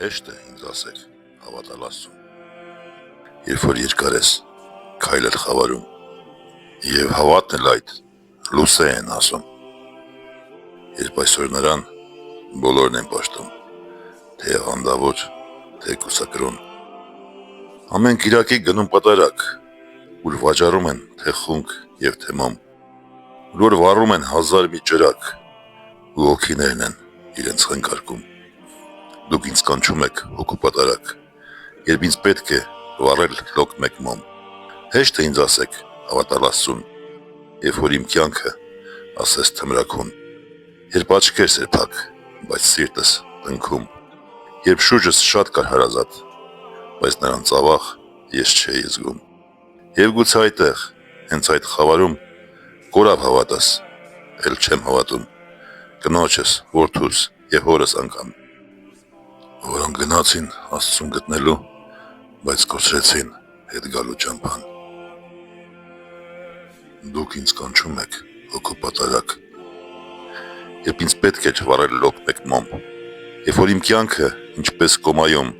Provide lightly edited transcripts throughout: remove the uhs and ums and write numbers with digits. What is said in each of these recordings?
Հեշտ է ինձ ասեք, հավատալ Աստծուն, երբ որ երկար ես քայլել խավարում, եւ հավատն էլ այդ լուսե են ասում, երբ այսօր նրան բոլորն են պաշտում, թե աղանդավոր, թե կուսակրոն, ամեն կիրակի գնում պատարակ, ուր վաճառում են թե խունկ եւ թե մամ, որ վառում են հազար մի ջրակ, ու հոգիներն են իրենց խնկարկում, դուք ինձ կանչում եք հոգու պատարակ, երբ ինձ պետք է վառել լոկ մեկ մոմ, հեշտ է ինձ ասեք հավատալ Աստծուն, երբ որ իմ կյանքը ասես թմրաքուն, երբ աչքերս էր փակ, բայց սիրտս տնքում, երբ շուրջս շատ կար հարազատ, բայց նրան ծավաղ ես չէի զգում, եւ գուցե այդտեղ, հենց այդ խավարում, կորավ հավատս, էլ չեմ հավատում, կնոջս, որդուս եւ հորս անգամ, որոնք գնացին Աստծուն գտնելու, բայց կորցրեցին հետ գալու ճամփան։ Դուք ինձ կանչում եք հոգու պատարակ, երբ ինձ պետք էր վառել լոկ մեկ մոմ, երբ որ իմ կյանքը ինչպես կոմայում,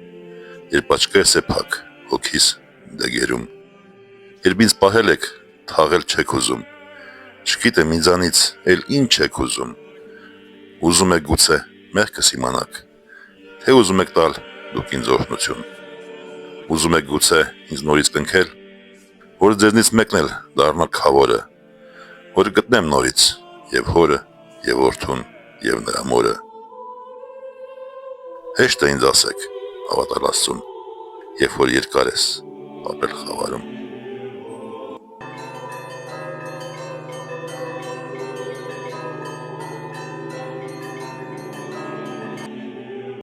երբ աչքերս է փակ, հոգիս դեգերում, երբ ինձ պահել եք, թաղել չեք ուզում, չգիտեմ ինձանից էլ ինչ եք ուզում եք գուցե մեղքս իմանաք, թե ուզում եք տալ դուք ինձ օրհնություն, ուզում եք գուցե ինձ նորից կնքել, որ ձեզնից մեկն էլ դառնա քավորը, որ գտնեմ նորից եւ հորը, եւ որդուն, եւ նրա մորը։ Հեշտ է ինձ ասեք հավատալ Աստծուն, երբ որ երկար ես ապրել խավարում։